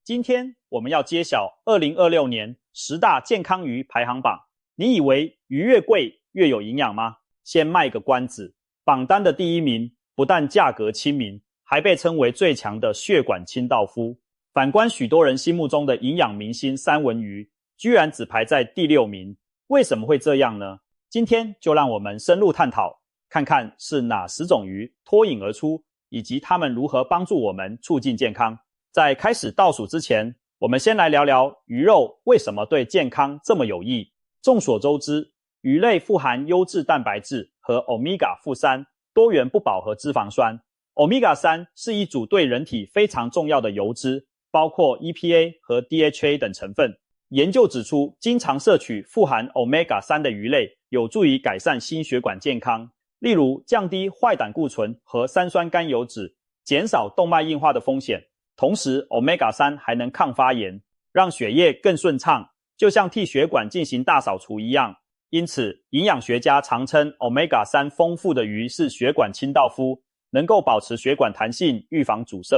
今天我们要揭晓2026年10大健康鱼排行榜。你以为鱼越贵越有营养吗？先卖个关子，榜单的第一名不但价格亲民，还被称为最强的血管清道夫。反观许多人心目中的营养明星三文鱼，居然只排在第6名。为什么会这样呢？今天就让我们深入探讨，看看是哪10种鱼脱颖而出，以及它们如何帮助我们促进健康。在开始倒数之前，我们先来聊聊鱼肉为什么对健康这么有益。众所周知，鱼类富含优质蛋白质和 Omega-3 多元不饱和脂肪酸。Omega-3 是一组对人体非常重要的油脂，包括 EPA 和 DHA 等成分。研究指出，经常摄取富含 Omega-3 的鱼类有助于改善心血管健康，例如降低坏胆固醇和三酸甘油酯，减少动脉硬化的风险。同时 Omega-3 还能抗发炎，让血液更顺畅，就像替血管进行大扫除一样。因此，营养学家常称 Omega-3 丰富的鱼是血管清道夫，能够保持血管弹性，预防阻塞。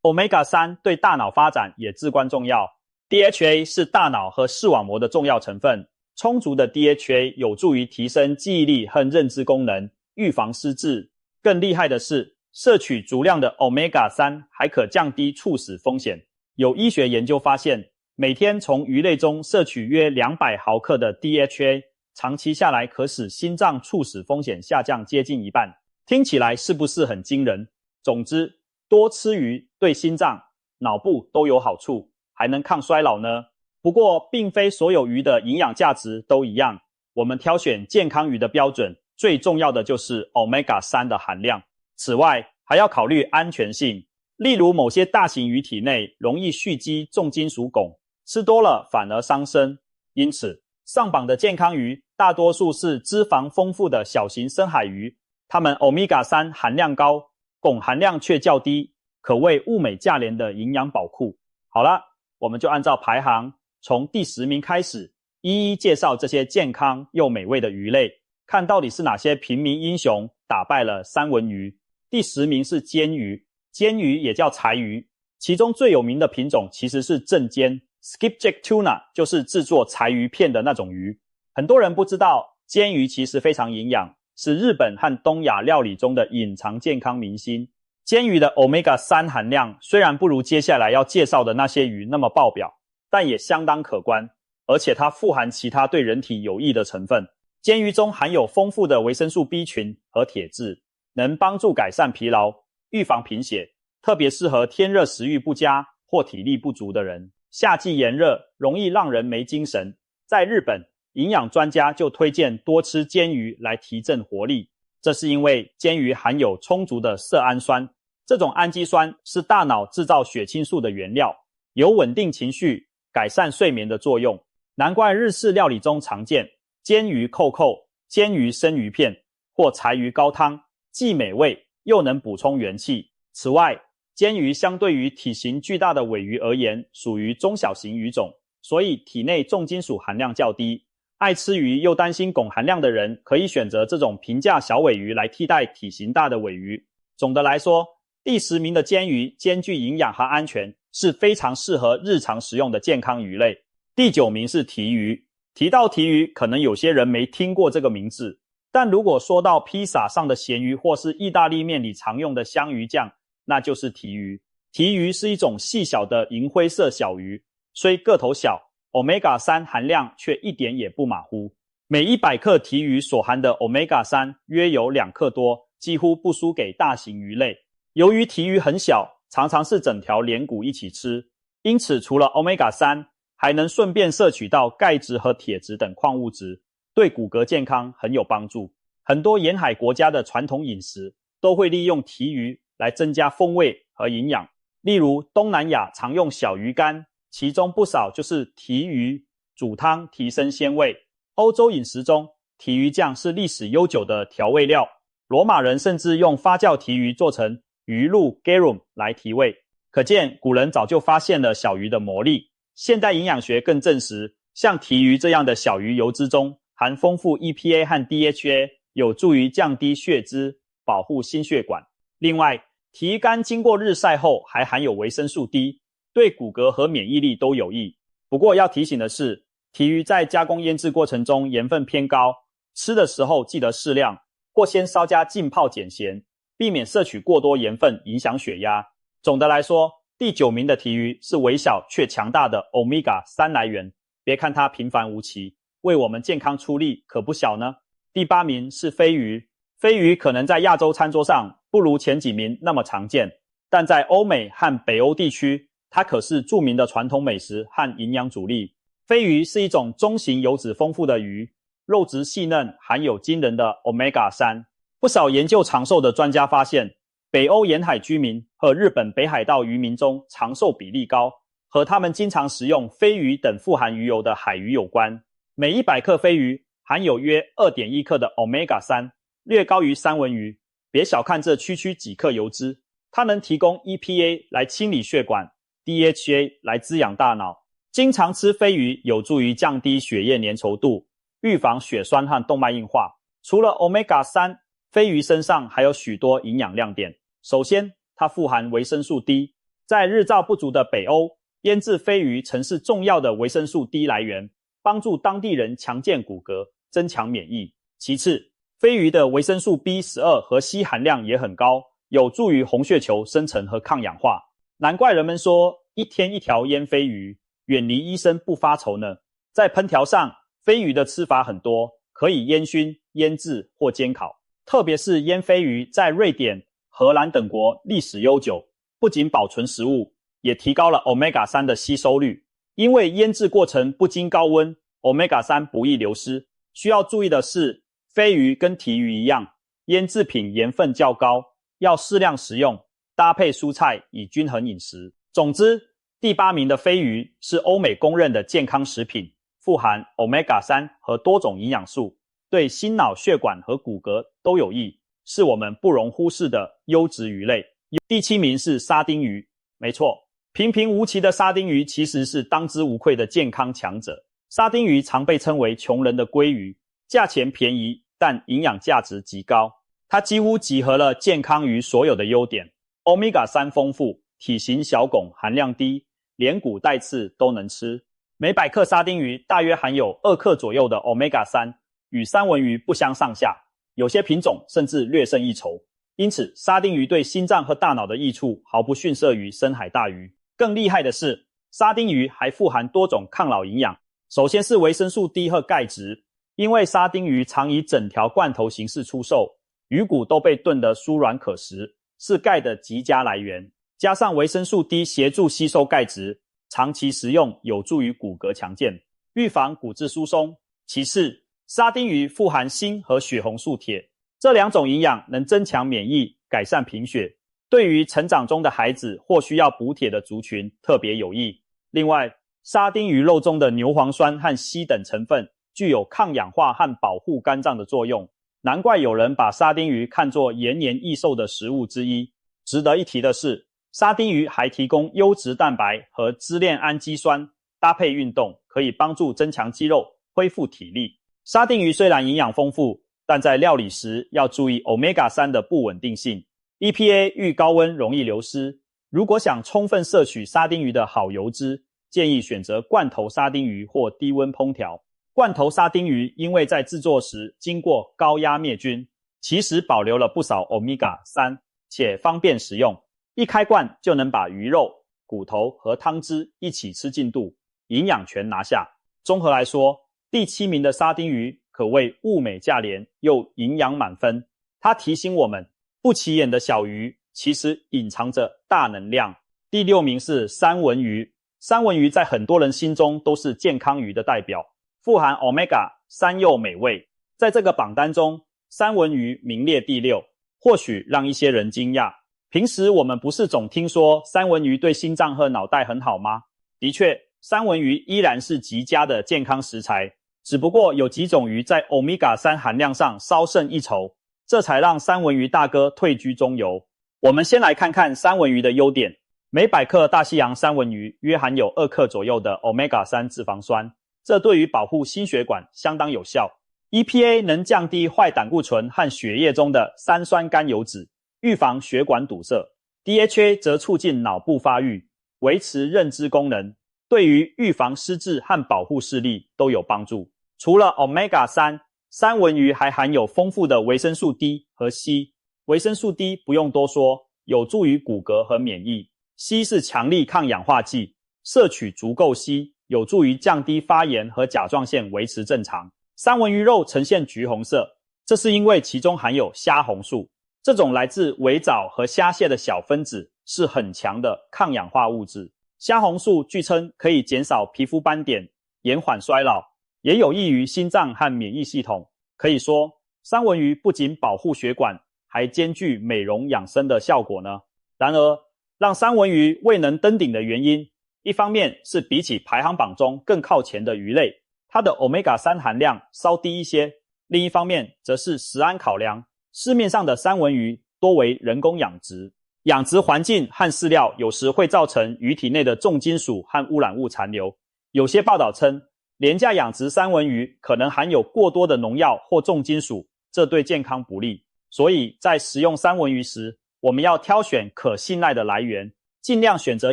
Omega-3 对大脑发展也至关重要。DHA 是大脑和视网膜的重要成分，充足的 DHA 有助于提升记忆力和认知功能，预防失智。更厉害的是，摄取足量的 Omega-3 还可降低猝死风险。有医学研究发现，每天从鱼类中摄取约200毫克的 DHA， 长期下来可使心脏猝死风险下降接近一半。听起来是不是很惊人？总之，多吃鱼对心脏、脑部都有好处，还能抗衰老呢。不过，并非所有鱼的营养价值都一样。我们挑选健康鱼的标准，最重要的就是 Omega-3 的含量。此外，还要考虑安全性，例如某些大型鱼体内容易蓄积重金属汞，吃多了反而伤身。因此，上榜的健康鱼大多数是脂肪丰富的小型深海鱼，它们 Omega-3 含量高，汞含量却较低，可谓物美价廉的营养宝库。好了，我们就按照排行，从第10名开始，一一介绍这些健康又美味的鱼类，看到底是哪些平民英雄打败了三文鱼。第10名是煎鱼，煎鱼也叫柴鱼，其中最有名的品种其实是正煎 Skipjack Tuna， 就是制作柴鱼片的那种鱼。很多人不知道，煎鱼其实非常营养，是日本和东亚料理中的隐藏健康明星。煎鱼的 Omega-3 含量虽然不如接下来要介绍的那些鱼那么爆表，但也相当可观，而且它富含其他对人体有益的成分。煎鱼中含有丰富的维生素 B 群和铁质，能帮助改善疲劳，预防贫血，特别适合天热食欲不佳或体力不足的人。夏季炎热，容易让人没精神。在日本，营养专家就推荐多吃煎鱼来提振活力。这是因为煎鱼含有充足的色氨酸，这种氨基酸是大脑制造血清素的原料，有稳定情绪、改善睡眠的作用。难怪日式料理中常见煎鱼扣扣、煎鱼生鱼片或柴鱼高汤，既美味又能补充元气。此外，煎鱼相对于体型巨大的尾鱼而言，属于中小型鱼种，所以体内重金属含量较低。爱吃鱼又担心汞含量的人，可以选择这种平价小尾鱼来替代体型大的尾鱼。总的来说，第10名的煎鱼兼具营养和安全，是非常适合日常食用的健康鱼类。第9名是鲫鱼。提到鲫鱼，可能有些人没听过这个名字，但如果说到披萨上的咸鱼或是意大利面里常用的香鱼酱，那就是鲫鱼。鲫鱼是一种细小的银灰色小鱼，虽个头小， Omega-3 含量却一点也不马虎。每100克鲫鱼所含的 Omega-3 约有2克多，几乎不输给大型鱼类。由于鲫鱼很小，常常是整条连骨一起吃，因此除了 Omega-3， 还能顺便摄取到钙质和铁质等矿物质，对骨骼健康很有帮助。很多沿海国家的传统饮食都会利用鲫鱼来增加风味和营养，例如东南亚常用小鱼干，其中不少就是鲫鱼煮汤提升鲜味。欧洲饮食中，鲫鱼酱是历史悠久的调味料，罗马人甚至用发酵鲫鱼做成鱼露 garum 来提味，可见古人早就发现了小鱼的魔力。现代营养学更证实，像鲫鱼这样的小鱼油脂中含丰富 EPA 和 DHA， 有助于降低血脂，保护心血管。另外，鲫鱼干经过日晒后还含有维生素 D，对骨骼和免疫力都有益。不过要提醒的是，鲫鱼在加工腌制过程中盐分偏高，吃的时候记得适量，或先稍加浸泡减咸，避免摄取过多盐分影响血压。总的来说，第9名的鲫鱼是微小却强大的 Omega-3 来源，别看它平凡无奇，为我们健康出力可不小呢。第8名是飞鱼，飞鱼可能在亚洲餐桌上不如前几名那么常见，但在欧美和北欧地区，它可是著名的传统美食和营养主力。飞鱼是一种中型油脂丰富的鱼，肉质细嫩，含有惊人的 Omega-3。不少研究长寿的专家发现，北欧沿海居民和日本北海道渔民中长寿比例高，和他们经常食用飞鱼等富含鱼油的海鱼有关。每100克飞鱼含有约 2.1 克的 Omega-3， 略高于三文鱼。别小看这区区几克油脂，它能提供 EPA 来清理血管， DHA 来滋养大脑。经常吃飞鱼有助于降低血液粘稠度，预防血栓和动脉硬化。除了 Omega-3， 飞鱼身上还有许多营养亮点。首先，它富含维生素 D， 在日照不足的北欧，腌制飞鱼曾是重要的维生素 D 来源，帮助当地人强健骨骼，增强免疫。其次，飞鱼的维生素 B12 和硒含量也很高，有助于红血球生成和抗氧化。难怪人们说一天一条腌飞鱼，远离医生不发愁呢。在烹调上，飞鱼的吃法很多，可以烟熏、腌制或煎烤。特别是腌飞鱼在瑞典、荷兰等国历史悠久，不仅保存食物，也提高了 Omega-3 的吸收率。因为腌制过程不经高温， Omega-3 不易流失。需要注意的是，飞鱼跟鲫鱼一样，腌制品盐分较高，要适量食用，搭配蔬菜以均衡饮食。总之，第8名的飞鱼是欧美公认的健康食品，富含 Omega-3 和多种营养素，对心脑血管和骨骼都有益，是我们不容忽视的优质鱼类。第7名是沙丁鱼。没错，平平无奇的沙丁鱼其实是当之无愧的健康强者。沙丁鱼常被称为穷人的鲑鱼，价钱便宜，但营养价值极高。它几乎集合了健康鱼所有的优点， Omega-3 丰富，体型小拱，含量低，连骨带刺都能吃。每100克沙丁鱼大约含有2克左右的 Omega-3， 与三文鱼不相上下，有些品种甚至略胜一筹。因此，沙丁鱼对心脏和大脑的益处毫不逊色于深海大鱼。更厉害的是，沙丁鱼还富含多种抗老营养。首先是维生素 D 和钙质，因为沙丁鱼常以整条罐头形式出售，鱼骨都被炖得酥软可食，是钙的极佳来源。加上维生素 D 协助吸收钙质，长期食用有助于骨骼强健，预防骨质疏松。其次，沙丁鱼富含锌和血红素铁，这2种营养能增强免疫，改善贫血，对于成长中的孩子或需要补铁的族群特别有益。另外，沙丁鱼肉中的牛磺酸和硒等成分具有抗氧化和保护肝脏的作用，难怪有人把沙丁鱼看作延年益寿的食物之一。值得一提的是，沙丁鱼还提供优质蛋白和支链氨基酸，搭配运动可以帮助增强肌肉，恢复体力。沙丁鱼虽然营养丰富，但在料理时要注意 Omega-3 的不稳定性， EPA 遇高温容易流失。如果想充分摄取沙丁鱼的好油脂，建议选择罐头沙丁鱼或低温烹调。罐头沙丁鱼因为在制作时经过高压灭菌，其实保留了不少 Omega-3， 且方便食用。一开罐就能把鱼肉、骨头和汤汁一起吃进肚，营养全拿下。综合来说，第7名的沙丁鱼可谓物美价廉又营养满分。它提醒我们，不起眼的小鱼其实隐藏着大能量。第6名是三文鱼。三文鱼在很多人心中都是健康鱼的代表，富含 Omega， 山又美味。在这个榜单中，三文鱼名列第6，或许让一些人惊讶。平时我们不是总听说三文鱼对心脏和脑袋很好吗？的确，三文鱼依然是极佳的健康食材，只不过有几种鱼在 Omega-3 含量上稍胜一筹，这才让三文鱼大哥退居中游。我们先来看看三文鱼的优点。每100克大西洋三文鱼约含有2克左右的 Omega-3 脂肪酸，这对于保护心血管相当有效。EPA 能降低坏胆固醇和血液中的三酸甘油酯，预防血管堵塞。DHA 则促进脑部发育，维持认知功能，对于预防失智和保护视力都有帮助。除了 Omega-3， 三文鱼还含有丰富的维生素 D 和 C。维生素 D 不用多说，有助于骨骼和免疫。C 是强力抗氧化剂，摄取足够 C， 有助于降低发炎和甲状腺维持正常。三文鱼肉呈现橘红色，这是因为其中含有虾红素，这种来自尾藻和虾蟹的小分子是很强的抗氧化物质。虾红素据称可以减少皮肤斑点，延缓衰老，也有益于心脏和免疫系统。可以说，三文鱼不仅保护血管，还兼具美容养生的效果呢。然而，让三文鱼未能登顶的原因，一方面是比起排行榜中更靠前的鱼类，它的 Omega-3 含量稍低一些，另一方面则是食安考量，市面上的三文鱼多为人工养殖，养殖环境和饲料有时会造成鱼体内的重金属和污染物残留。有些报道称，廉价养殖三文鱼可能含有过多的农药或重金属，这对健康不利。所以在食用三文鱼时，我们要挑选可信赖的来源，尽量选择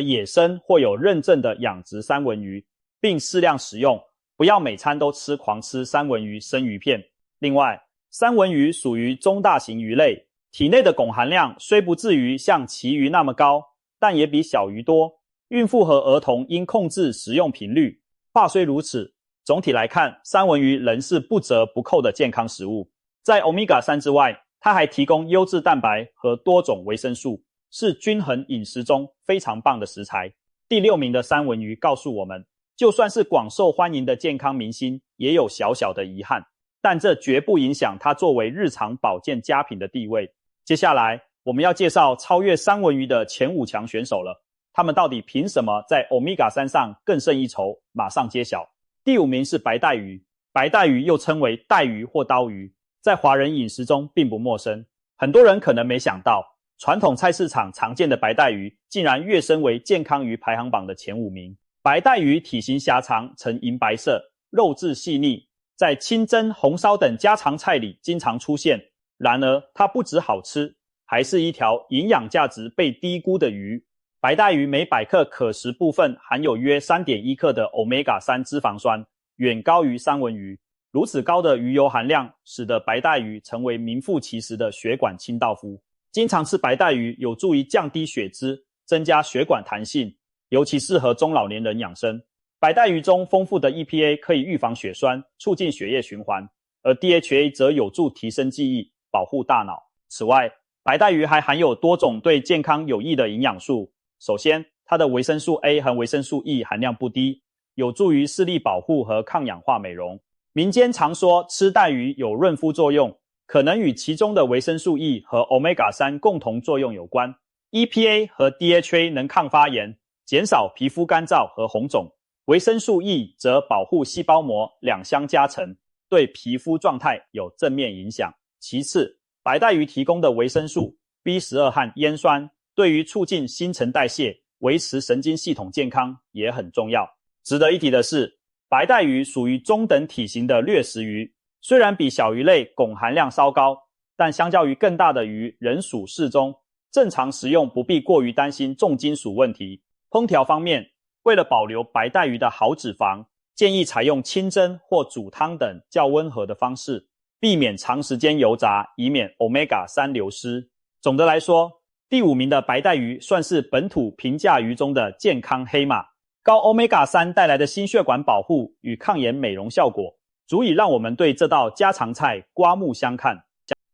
野生或有认证的养殖三文鱼，并适量食用，不要每餐都狂吃三文鱼生鱼片。另外，三文鱼属于中大型鱼类，体内的汞含量虽不至于像旗鱼那么高，但也比小鱼多。孕妇和儿童应控制食用频率。话虽如此，总体来看，三文鱼仍是不折不扣的健康食物。在 Omega-3 之外，它还提供优质蛋白和多种维生素，是均衡饮食中非常棒的食材。第6名的三文鱼告诉我们，就算是广受欢迎的健康明星，也有小小的遗憾，但这绝不影响它作为日常保健佳品的地位。接下来，我们要介绍超越三文鱼的前5强选手了。他们到底凭什么在 Omega-3 上更胜一筹？马上揭晓。第5名是白带鱼。白带鱼又称为带鱼或刀鱼，在华人饮食中并不陌生。很多人可能没想到，传统菜市场常见的白带鱼竟然跃升为健康鱼排行榜的前5名。白带鱼体型狭长，呈银白色，肉质细腻，在清蒸、红烧等家常菜里经常出现。然而，它不只好吃，还是一条营养价值被低估的鱼。白带鱼每100克可食部分含有约 3.1 克的 Omega-3 脂肪酸，远高于三文鱼。如此高的鱼油含量，使得白带鱼成为名副其实的血管清道夫。经常吃白带鱼有助于降低血脂，增加血管弹性，尤其适合中老年人养生。白带鱼中丰富的 EPA 可以预防血栓，促进血液循环，而 DHA 则有助提升记忆，保护大脑。此外，白带鱼还含有多种对健康有益的营养素。首先，它的维生素 A 和维生素 E 含量不低，有助于视力保护和抗氧化美容。民间常说吃带鱼有润肤作用，可能与其中的维生素 E 和 Omega-3 共同作用有关。EPA 和 DHA 能抗发炎，减少皮肤干燥和红肿，维生素 E 则保护细胞膜，两相加成，对皮肤状态有正面影响。其次，白带鱼提供的维生素 B12 和烟酸对于促进新陈代谢、维持神经系统健康也很重要。值得一提的是，白带鱼属于中等体型的掠食鱼，虽然比小鱼类汞含量稍高，但相较于更大的鱼仍属适中，正常食用不必过于担心重金属问题。烹调方面，为了保留白带鱼的好脂肪，建议采用清蒸或煮汤等较温和的方式，避免长时间油炸，以免 Omega-3 流失。总的来说，第5名的白带鱼算是本土平价鱼中的健康黑马。高 Omega-3 带来的心血管保护与抗炎美容效果，足以让我们对这道家常菜刮目相看。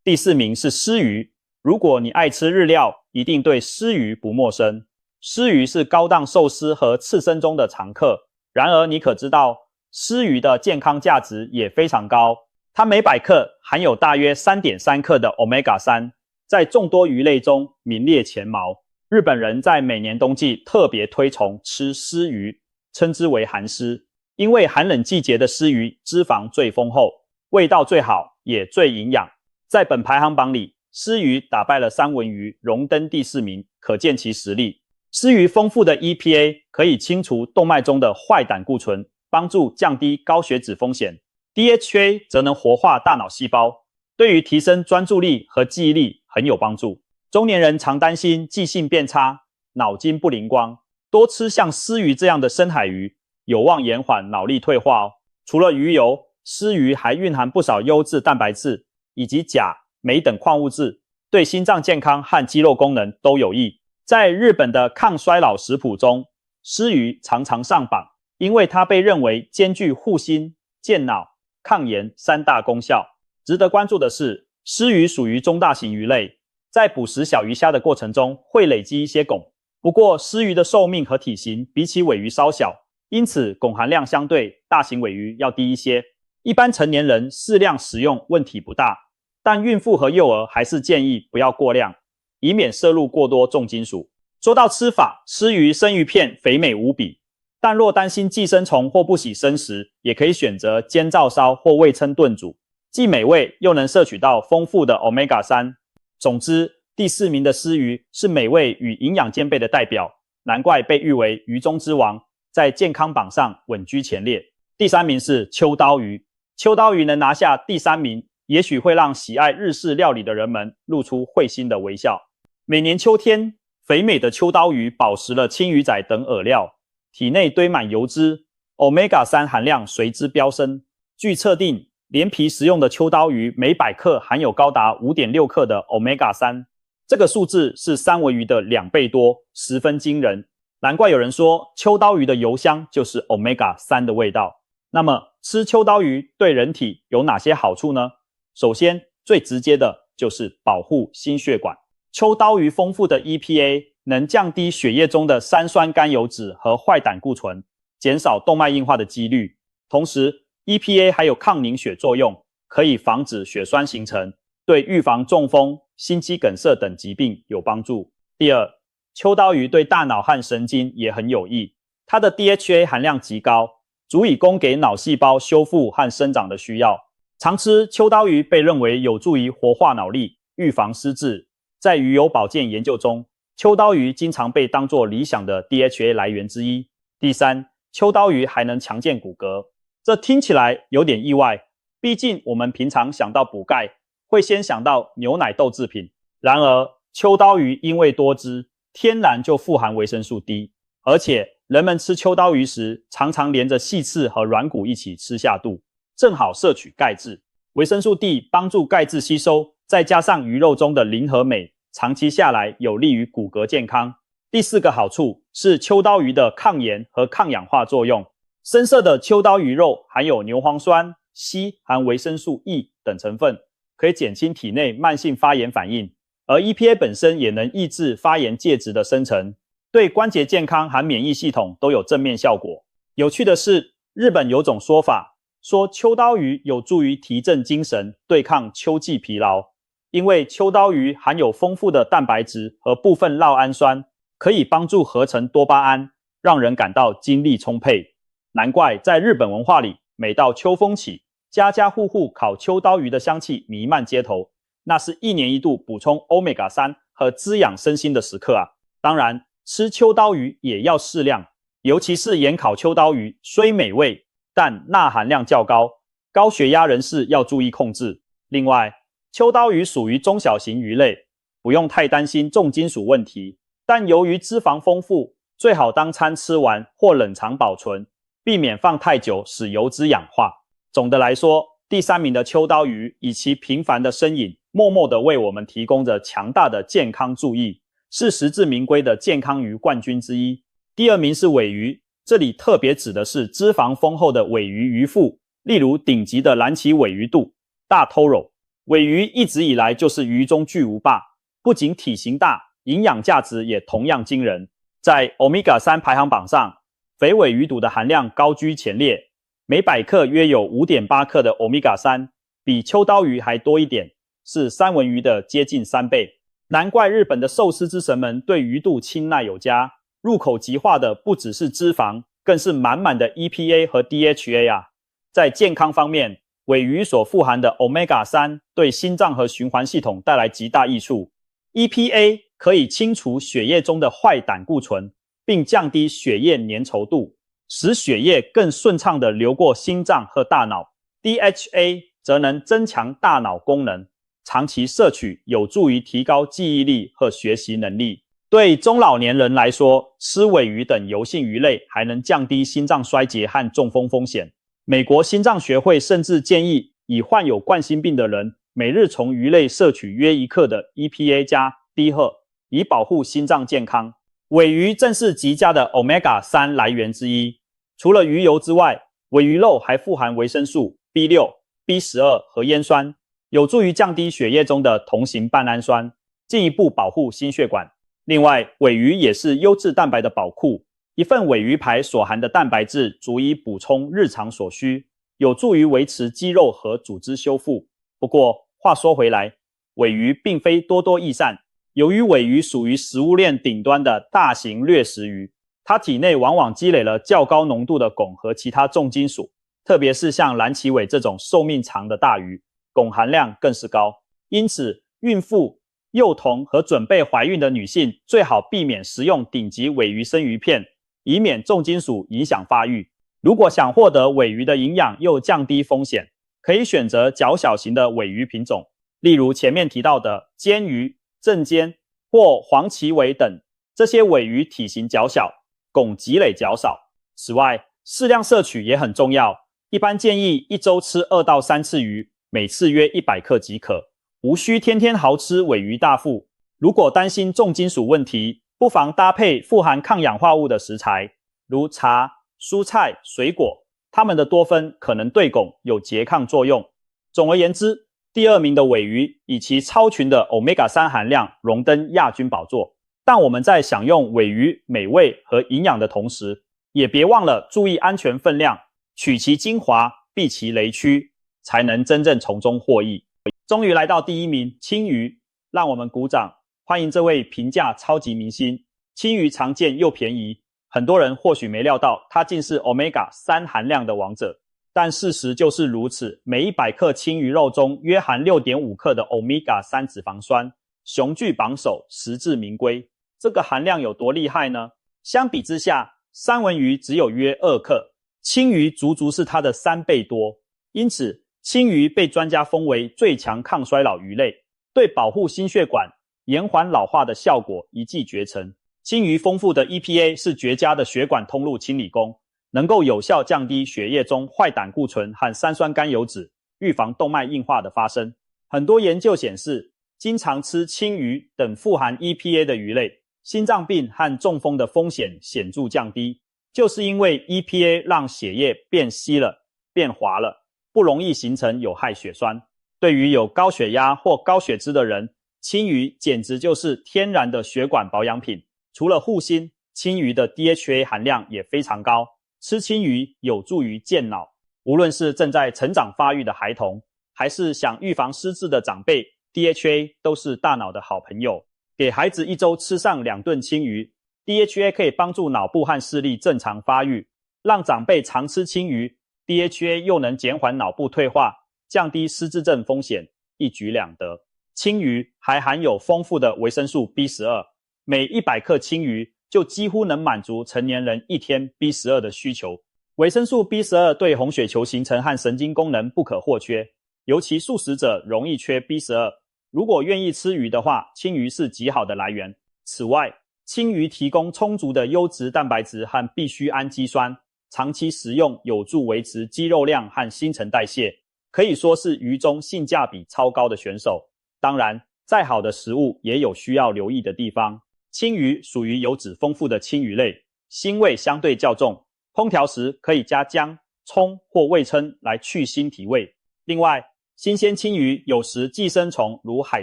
第4名是虱鱼。如果你爱吃日料，一定对虱鱼不陌生。虱鱼是高档寿司和刺身中的常客。然而你可知道，虱鱼的健康价值也非常高。它每100克含有大约 3.3 克的 Omega-3， 在众多鱼类中名列前茅。日本人在每年冬季特别推崇吃虱鱼，称之为寒虱，因为寒冷季节的虱鱼脂肪最丰厚，味道最好，也最营养。在本排行榜里，虱鱼打败了三文鱼，荣登第4名，可见其实力。虱鱼丰富的 EPA 可以清除动脉中的坏胆固醇，帮助降低高血脂风险。DHA 则能活化大脑细胞，对于提升专注力和记忆力很有帮助。中年人常担心记性变差、脑筋不灵光，多吃像鲻鱼这样的深海鱼，有望延缓脑力退化哦。除了鱼油，鲻鱼还蕴含不少优质蛋白质以及钾、镁等矿物质，对心脏健康和肌肉功能都有益。在日本的抗衰老食谱中，鲻鱼常常上榜，因为它被认为兼具护心、健脑、抗炎三大功效。值得关注的是，鲻鱼属于中大型鱼类，在捕食小鱼虾的过程中会累积一些汞。不过，鲻鱼的寿命和体型比起尾鱼稍小，因此汞含量相对大型尾鱼要低一些。一般成年人适量食用问题不大，但孕妇和幼儿还是建议不要过量，以免摄入过多重金属。说到吃法，鲻鱼生鱼片肥美无比，但若担心寄生虫或不喜生食，也可以选择煎照烧或味噌炖煮，既美味又能摄取到丰富的 Omega-3。总之，第4名的鲻鱼是美味与营养兼备的代表，难怪被誉为鱼中之王，在健康榜上稳居前列。第3名是秋刀鱼，秋刀鱼能拿下第3名，也许会让喜爱日式料理的人们露出会心的微笑。每年秋天，肥美的秋刀鱼饱食了青鱼仔等饵料，体内堆满油脂， Omega-3 含量随之飙升。据测定，连皮食用的秋刀鱼每100克含有高达 5.6 克的 Omega-3， 这个数字是三文鱼的2倍多，十分惊人。难怪有人说秋刀鱼的油香就是 Omega-3 的味道。那么吃秋刀鱼对人体有哪些好处呢？首先，最直接的就是保护心血管。秋刀鱼丰富的 EPA 能降低血液中的三酸甘油酯和坏胆固醇，减少动脉硬化的几率。同时 EPA 还有抗凝血作用，可以防止血栓形成，对预防中风、心肌梗塞等疾病有帮助。第二，秋刀鱼对大脑和神经也很有益，它的 DHA 含量极高，足以供给脑细胞修复和生长的需要。常吃秋刀鱼被认为有助于活化脑力，预防失智。在鱼油保健研究中，秋刀鱼经常被当作理想的 DHA 来源之一。第三，秋刀鱼还能强健骨骼，这听起来有点意外，毕竟我们平常想到补钙，会先想到牛奶豆制品。然而，秋刀鱼因为多汁，天然就富含维生素 D， 而且人们吃秋刀鱼时常常连着细刺和软骨一起吃下肚，正好摄取钙质。维生素 D 帮助钙质吸收，再加上鱼肉中的磷和镁，长期下来有利于骨骼健康。第4个好处是秋刀鱼的抗炎和抗氧化作用。深色的秋刀鱼肉含有牛磺酸、硒含维生素 E 等成分，可以减轻体内慢性发炎反应，而 EPA 本身也能抑制发炎介质的生成，对关节健康和免疫系统都有正面效果。有趣的是，日本有种说法，说秋刀鱼有助于提振精神，对抗秋季疲劳。因为秋刀鱼含有丰富的蛋白质和部分酪氨酸，可以帮助合成多巴胺，让人感到精力充沛。难怪在日本文化里，每到秋风起，家家户户烤秋刀鱼的香气弥漫街头，那是1年1度补充 Omega-3 和滋养身心的时刻啊。当然，吃秋刀鱼也要适量，尤其是盐烤秋刀鱼虽美味，但钠含量较高，高血压人士要注意控制。另外，秋刀鱼属于中小型鱼类，不用太担心重金属问题，但由于脂肪丰富，最好当餐吃完或冷藏保存，避免放太久使油脂氧化。总的来说，第3名的秋刀鱼以其平凡的身影，默默地为我们提供着强大的健康助益，是实至名归的健康鱼冠军之一。第2名是尾鱼，这里特别指的是脂肪丰厚的尾鱼鱼腹，例如顶级的蓝鳍尾鱼肚、大 Toro。尾鱼一直以来就是鱼中巨无霸，不仅体型大，营养价值也同样惊人。在 Omega-3 排行榜上，肥尾鱼肚的含量高居前列，每100克约有 5.8 克的 Omega-3， 比秋刀鱼还多一点，是三文鱼的接近3倍。难怪日本的寿司之神们对鱼肚青睐有加，入口即化的不只是脂肪，更是满满的 EPA 和 DHA 啊。在健康方面，尾鱼所富含的 Omega-3 对心脏和循环系统带来极大益处。EPA 可以清除血液中的坏胆固醇，并降低血液粘稠度，使血液更顺畅地流过心脏和大脑。DHA 则能增强大脑功能，长期摄取有助于提高记忆力和学习能力。对中老年人来说，吃鲔鱼等油性鱼类还能降低心脏衰竭和中风风险。美国心脏学会甚至建议，已患有冠心病的人每日从鱼类摄取约1克的 EPA 加 D 荷，以保护心脏健康。鲔鱼正是极佳的 Omega-3 来源之一。除了鱼油之外，鲔鱼肉还富含维生素 B6、B12 和烟酸，有助于降低血液中的同型半氨酸，进一步保护心血管。另外，鲔鱼也是优质蛋白的宝库，一份鲔鱼排所含的蛋白质足以补充日常所需，有助于维持肌肉和组织修复。不过，话说回来，鲔鱼并非多多益善。由于鲔鱼属于食物链顶端的大型掠食鱼，它体内往往积累了较高浓度的汞和其他重金属，特别是像蓝鳍尾这种寿命长的大鱼，汞含量更是高。因此，孕妇、幼童和准备怀孕的女性最好避免食用顶级鲔鱼生鱼片，以免重金属影响发育。如果想获得鲔鱼的营养又降低风险，可以选择较小型的鲔鱼品种，例如前面提到的煎鱼、正煎或黄鳍尾等。这些鲔鱼体型较小，汞积累较少。此外，适量摄取也很重要，一般建议1周吃2到3次鱼，每次约100克即可，无需天天豪吃鲔鱼大腹。如果担心重金属问题，不妨搭配富含抗氧化物的食材，如茶、蔬菜、水果，它们的多酚可能对汞有拮抗作用。总而言之，第2名的鲔鱼以其超群的 Omega-3 含量荣登亚军宝座。但我们在享用鲔鱼美味和营养的同时，也别忘了注意安全分量，取其精华，避其雷区，才能真正从中获益。终于来到第1名，青鱼，让我们鼓掌，欢迎这位平价超级明星。青鱼常见又便宜，很多人或许没料到它竟是 Omega-3 含量的王者，但事实就是如此。每100克青鱼肉中约含 6.5 克的 Omega-3 脂肪酸，雄踞榜首，实至名归。这个含量有多厉害呢？相比之下，三文鱼只有约2克，青鱼足足是它的3倍多。因此，青鱼被专家封为最强抗衰老鱼类，对保护心血管、延缓老化的效果一骑绝尘。青鱼丰富的 EPA 是绝佳的血管通路清理工，能够有效降低血液中坏胆固醇和三酸甘油酯，预防动脉硬化的发生。很多研究显示，经常吃青鱼等富含 EPA 的鱼类，心脏病和中风的风险显著降低，就是因为 EPA 让血液变稀了、变滑了，不容易形成有害血栓。对于有高血压或高血脂的人，青鱼简直就是天然的血管保养品。除了护心，青鱼的 DHA 含量也非常高，吃青鱼有助于健脑。无论是正在成长发育的孩童，还是想预防失智的长辈， DHA 都是大脑的好朋友。给孩子1周吃上2顿青鱼， DHA 可以帮助脑部和视力正常发育。让长辈常吃青鱼， DHA 又能减缓脑部退化，降低失智症风险，一举两得。青鱼还含有丰富的维生素 B12， 每100克青鱼就几乎能满足成年人1天 B12 的需求。维生素 B12 对红血球形成和神经功能不可或缺，尤其素食者容易缺 B12。如果愿意吃鱼的话，青鱼是极好的来源。此外，青鱼提供充足的优质蛋白质和必需氨基酸，长期食用有助维持肌肉量和新陈代谢，可以说是鱼中性价比超高的选手。当然，再好的食物也有需要留意的地方。青鱼属于油脂丰富的青鱼类，腥味相对较重，烹调时可以加姜、葱或味噌来去腥提味。另外，新鲜青鱼有时寄生虫如海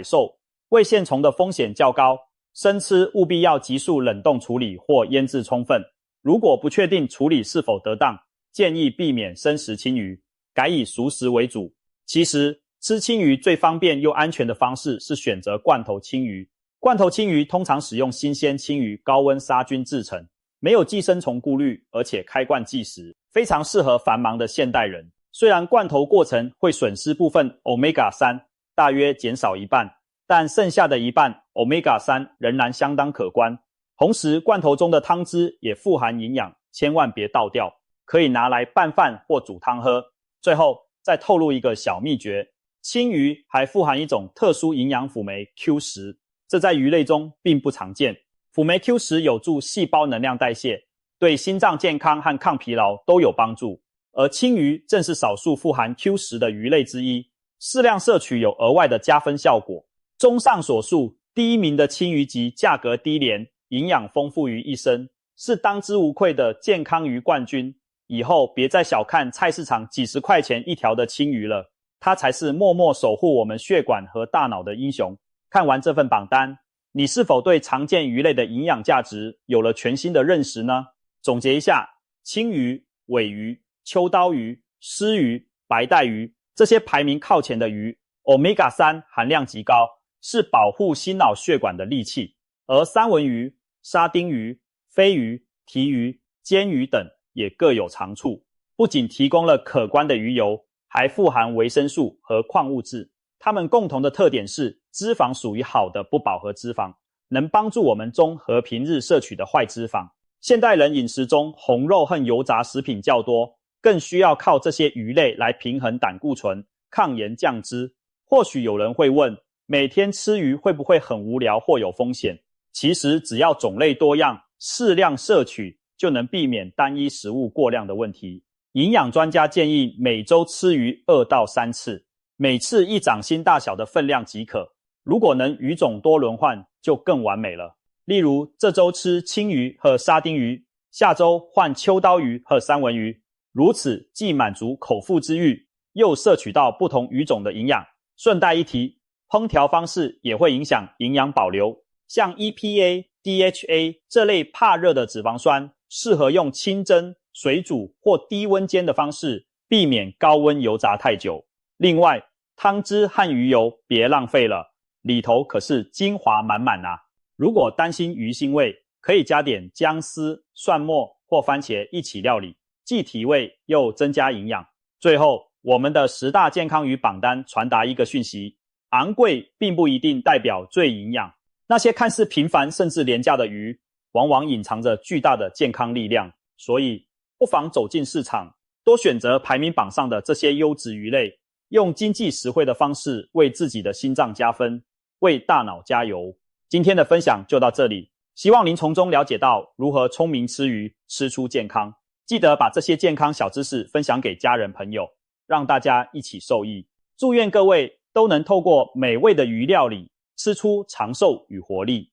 兽、胃线虫的风险较高，生吃务必要急速冷冻处理或腌制充分。如果不确定处理是否得当，建议避免生食青鱼，改以熟食为主。其实，吃青鱼最方便又安全的方式是选择罐头青鱼。罐头青鱼通常使用新鲜青鱼高温杀菌制成，没有寄生虫顾虑，而且开罐即食，非常适合繁忙的现代人。虽然罐头过程会损失部分 Omega-3， 大约减少1半，但剩下的1半 Omega-3 仍然相当可观。同时，罐头中的汤汁也富含营养，千万别倒掉，可以拿来拌饭或煮汤喝。最后再透露一个小秘诀，青鱼还富含一种特殊营养辅酶 Q10， 这在鱼类中并不常见。辅酶 Q10有助细胞能量代谢，对心脏健康和抗疲劳都有帮助。而青鱼正是少数富含 Q10的鱼类之一，适量摄取有额外的加分效果。综上所述，第一名的青鱼集价格低廉，营养丰富于一身，是当之无愧的健康鱼冠军。以后别再小看菜市场几十块钱一条的青鱼了，它才是默默守护我们血管和大脑的英雄。看完这份榜单，你是否对常见鱼类的营养价值有了全新的认识呢？总结一下，青鱼、尾鱼、秋刀鱼、狮鱼、白带鱼这些排名靠前的鱼 Omega-3 含量极高，是保护心脑血管的利器。而三文鱼、沙丁鱼、飞鱼、提鱼、煎鱼等也各有长处，不仅提供了可观的鱼油，还富含维生素和矿物质。它们共同的特点是脂肪属于好的不饱和脂肪，能帮助我们中和平日摄取的坏脂肪。现代人饮食中红肉和油炸食品较多，更需要靠这些鱼类来平衡胆固醇、抗盐降脂。或许有人会问，每天吃鱼会不会很无聊或有风险？其实只要种类多样，适量摄取，就能避免单一食物过量的问题。营养专家建议每周吃鱼2到3次，每次一掌心大小的分量即可。如果能鱼种多轮换，就更完美了。例如这周吃青鱼和沙丁鱼，下周换秋刀鱼和三文鱼，如此既满足口腹之欲，又摄取到不同鱼种的营养。顺带一提，烹调方式也会影响营养保留。像 EPA、DHA 这类怕热的脂肪酸，适合用清蒸、水煮或低温煎的方式，避免高温油炸太久。另外，汤汁和鱼油别浪费了，里头可是精华满满啊。如果担心鱼腥味，可以加点姜丝、蒜末或番茄一起料理，既提味又增加营养。最后，我们的10大健康鱼榜单传达一个讯息：昂贵并不一定代表最营养。那些看似平凡甚至廉价的鱼，往往隐藏着巨大的健康力量。所以，不妨走进市场，多选择排名榜上的这些优质鱼类，用经济实惠的方式为自己的心脏加分，为大脑加油。今天的分享就到这里，希望您从中了解到如何聪明吃鱼，吃出健康。记得把这些健康小知识分享给家人朋友，让大家一起受益。祝愿各位都能透过美味的鱼料理，吃出长寿与活力。